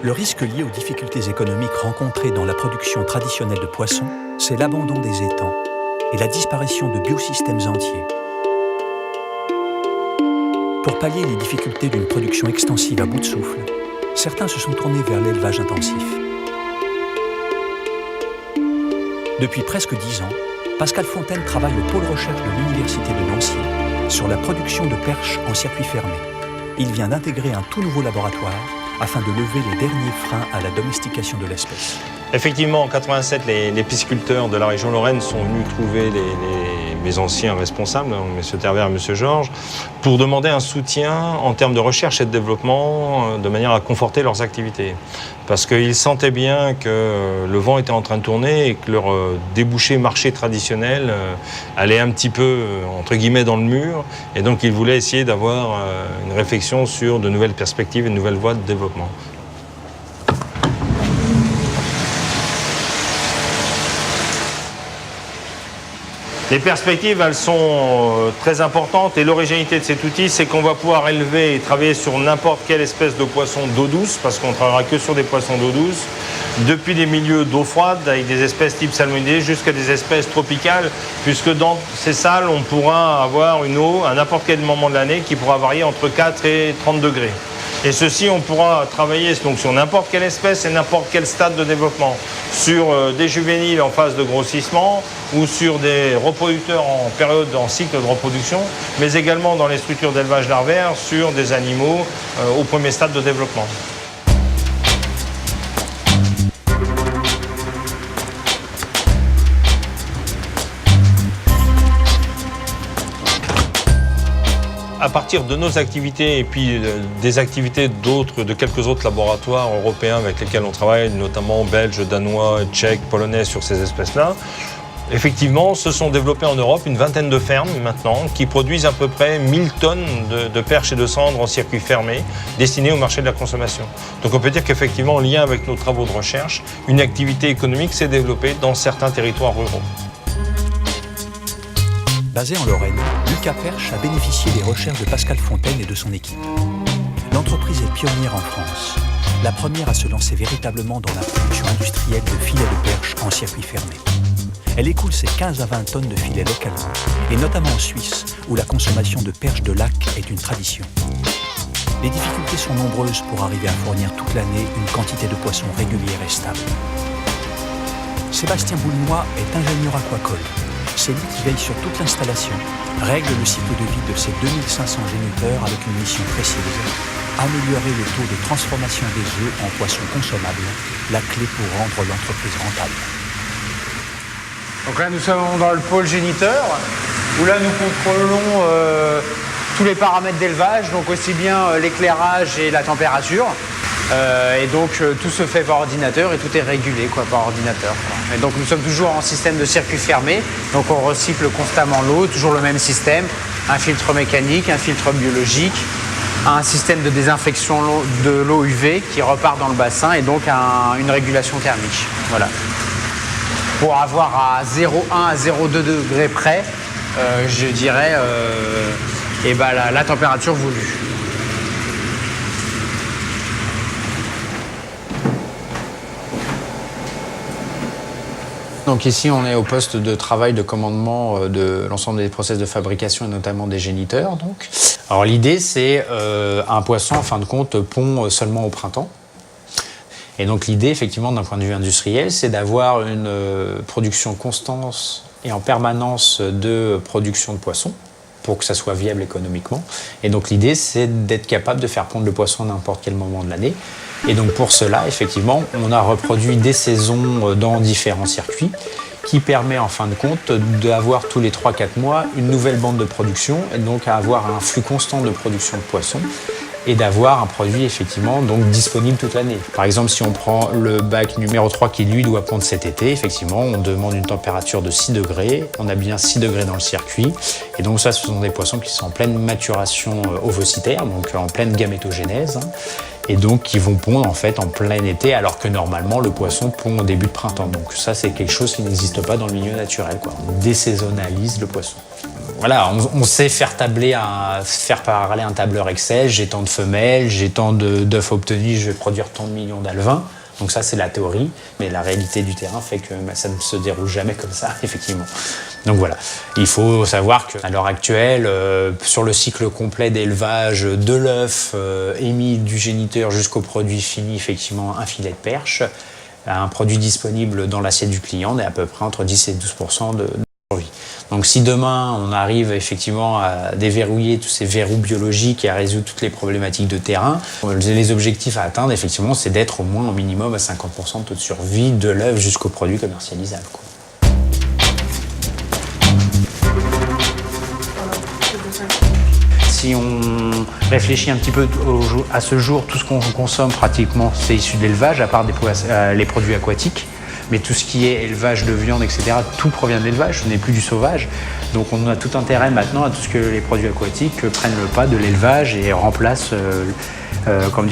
Le risque lié aux difficultés économiques rencontrées dans la production traditionnelle de poissons, c'est l'abandon des étangs et la disparition de biosystèmes entiers. Pour pallier les difficultés d'une production extensive à bout de souffle, certains se sont tournés vers l'élevage intensif. Depuis presque 10 ans, Pascal Fontaine travaille au pôle recherche de l'Université de Nancy sur la production de perches en circuit fermé. Il vient d'intégrer un tout nouveau laboratoire afin de lever les derniers freins à la domestication de l'espèce. Effectivement, en 87, les pisciculteurs de la région Lorraine sont venus trouver mes anciens responsables, M. Tervert et M. Georges, pour demander un soutien en termes de recherche et de développement, de manière à conforter leurs activités. Parce qu'ils sentaient bien que le vent était en train de tourner et que leur débouché marché traditionnel allait un petit peu, entre guillemets, dans le mur. Et donc, ils voulaient essayer d'avoir une réflexion sur de nouvelles perspectives et de nouvelles voies de développement. Les perspectives, elles sont très importantes et l'originalité de cet outil, c'est qu'on va pouvoir élever et travailler sur n'importe quelle espèce de poisson d'eau douce, parce qu'on ne travaillera que sur des poissons d'eau douce, depuis des milieux d'eau froide, avec des espèces type salmonidés, jusqu'à des espèces tropicales, puisque dans ces salles, on pourra avoir une eau à n'importe quel moment de l'année qui pourra varier entre 4 et 30 degrés. Et ceci, on pourra travailler donc sur n'importe quelle espèce et n'importe quel stade de développement, sur des juvéniles en phase de grossissement ou sur des reproducteurs en cycle de reproduction, mais également dans les structures d'élevage larvaire sur des animaux au premier stade de développement. À partir de nos activités et puis des activités de quelques autres laboratoires européens avec lesquels on travaille, notamment belges, danois, tchèques, polonais sur ces espèces-là, effectivement, se sont développées en Europe une vingtaine de fermes maintenant qui produisent à peu près 1000 tonnes de perches et de cendres en circuit fermé destinées au marché de la consommation. Donc on peut dire qu'effectivement, en lien avec nos travaux de recherche, une activité économique s'est développée dans certains territoires ruraux. Basé en Lorraine, Lucas Perche a bénéficié des recherches de Pascal Fontaine et de son équipe. L'entreprise est pionnière en France, la première à se lancer véritablement dans la production industrielle de filets de perche en circuit fermé. Elle écoule ses 15 à 20 tonnes de filets localement, et notamment en Suisse, où la consommation de perches de lac est une tradition. Les difficultés sont nombreuses pour arriver à fournir toute l'année une quantité de poissons régulière et stable. Sébastien Boulnois est ingénieur aquacole. C'est lui qui veille sur toute l'installation, règle le cycle de vie de ses 2500 géniteurs avec une mission précise, améliorer le taux de transformation des œufs en poissons consommables, la clé pour rendre l'entreprise rentable. Donc là, nous sommes dans le pôle géniteur, où là, nous contrôlons tous les paramètres d'élevage, donc aussi bien l'éclairage et la température. Et donc tout se fait par ordinateur et tout est régulé par ordinateur. Et donc nous sommes toujours en système de circuit fermé, donc on recycle constamment l'eau, toujours le même système, un filtre mécanique, un filtre biologique, un système de désinfection de l'eau UV qui repart dans le bassin et donc une régulation thermique. Voilà. Pour avoir à 0,1 à 0,2 degrés près, je dirais la température voulue. Donc ici, on est au poste de travail de commandement de l'ensemble des process de fabrication et notamment des géniteurs. Donc. Alors l'idée, c'est un poisson, en fin de compte, pond seulement au printemps. Et donc l'idée, effectivement, d'un point de vue industriel, c'est d'avoir une production constante et en permanence de production de poissons pour que ça soit viable économiquement. Et donc l'idée, c'est d'être capable de faire pondre le poisson à n'importe quel moment de l'année. Et donc pour cela, effectivement, on a reproduit des saisons dans différents circuits qui permet en fin de compte d'avoir tous les 3-4 mois une nouvelle bande de production et donc à avoir un flux constant de production de poissons et d'avoir un produit effectivement donc disponible toute l'année. Par exemple, si on prend le bac numéro 3 qui lui doit pondre cet été, effectivement, on demande une température de 6 degrés, on a bien 6 degrés dans le circuit et donc ça, ce sont des poissons qui sont en pleine maturation ovocytaire, donc en pleine gamétogénèse. Et donc qui vont pondre en fait en plein été alors que normalement le poisson pond au début de printemps. Donc ça c'est quelque chose qui n'existe pas dans le milieu naturel, quoi. On désaisonnalise le poisson. Voilà, on sait faire parler un tableur Excel, j'ai tant de femelles, j'ai tant d'œufs obtenus, je vais produire tant de millions d'alevins. Donc ça, c'est la théorie, mais la réalité du terrain fait que ça ne se déroule jamais comme ça, effectivement. Donc voilà, il faut savoir qu'à l'heure actuelle, sur le cycle complet d'élevage de l'œuf émis du géniteur jusqu'au produit fini, effectivement, un filet de perche, un produit disponible dans l'assiette du client, on est à peu près entre 10 et 12% de survie. Donc si demain on arrive effectivement à déverrouiller tous ces verrous biologiques et à résoudre toutes les problématiques de terrain, les objectifs à atteindre effectivement c'est d'être au moins au minimum à 50% de taux de survie de l'œuf jusqu'au produit commercialisable, quoi. Si on réfléchit un petit peu à ce jour, tout ce qu'on consomme pratiquement c'est issu de l'élevage, à part les produits aquatiques. Mais tout ce qui est élevage de viande, etc., tout provient de l'élevage, ce n'est plus du sauvage. Donc on a tout intérêt maintenant à tout ce que les produits aquatiques prennent le pas de l'élevage et remplacent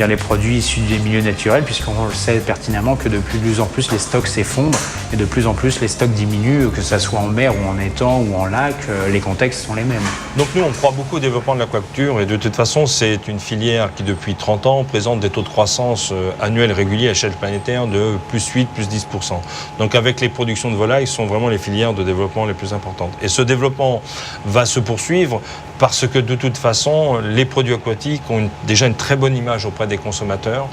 les produits issus des milieux naturels, puisqu'on le sait pertinemment que de plus en plus les stocks s'effondrent et de plus en plus les stocks diminuent, que ce soit en mer ou en étang ou en lac, les contextes sont les mêmes. Donc nous, on croit beaucoup au développement de l'aquaculture et de toute façon, c'est une filière qui depuis 30 ans présente des taux de croissance annuels réguliers à échelle planétaire de plus 8, plus 10%. Donc avec les productions de volailles, ce sont vraiment les filières de développement les plus importantes. Et ce développement va se poursuivre parce que de toute façon, les produits aquatiques ont déjà une très bonne image auprès des consommateurs.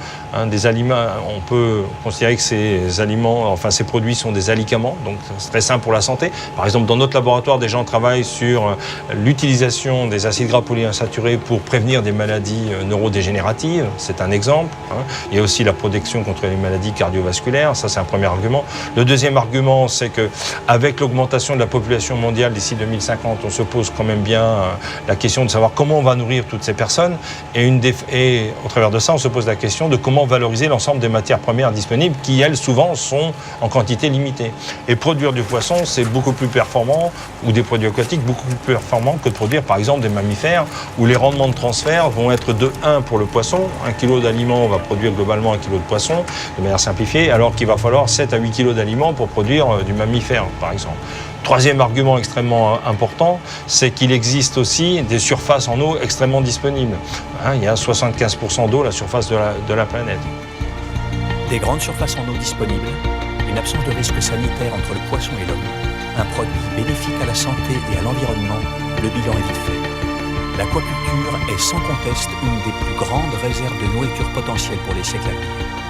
Des aliments, on peut considérer que ces produits sont des alicaments, donc c'est très sain pour la santé. Par exemple, dans notre laboratoire, des gens travaillent sur l'utilisation des acides gras polyinsaturés pour prévenir des maladies neurodégénératives, c'est un exemple. Il y a aussi la protection contre les maladies cardiovasculaires, ça c'est un premier argument. Le deuxième argument, c'est qu'avec l'augmentation de la population mondiale d'ici 2050, on se pose quand même bien la question de savoir comment on va nourrir toutes ces personnes et au travers de ça, on se pose la question de comment valoriser l'ensemble des matières premières disponibles qui, elles, souvent, sont en quantité limitée. Et produire du poisson, c'est beaucoup plus performant, ou des produits aquatiques, beaucoup plus performant que de produire, par exemple, des mammifères, où les rendements de transfert vont être de 1 pour le poisson. 1 kg d'aliments, on va produire globalement 1 kg de poisson, de manière simplifiée, alors qu'il va falloir 7 à 8 kg d'aliments pour produire du mammifère, par exemple. Troisième argument extrêmement important, c'est qu'il existe aussi des surfaces en eau extrêmement disponibles. Il y a 75% d'eau à la surface de la planète. Des grandes surfaces en eau disponibles, une absence de risque sanitaire entre le poisson et l'homme, un produit bénéfique à la santé et à l'environnement, le bilan est vite fait. L'aquaculture est sans conteste une des plus grandes réserves de nourriture potentielle pour les siècles à venir.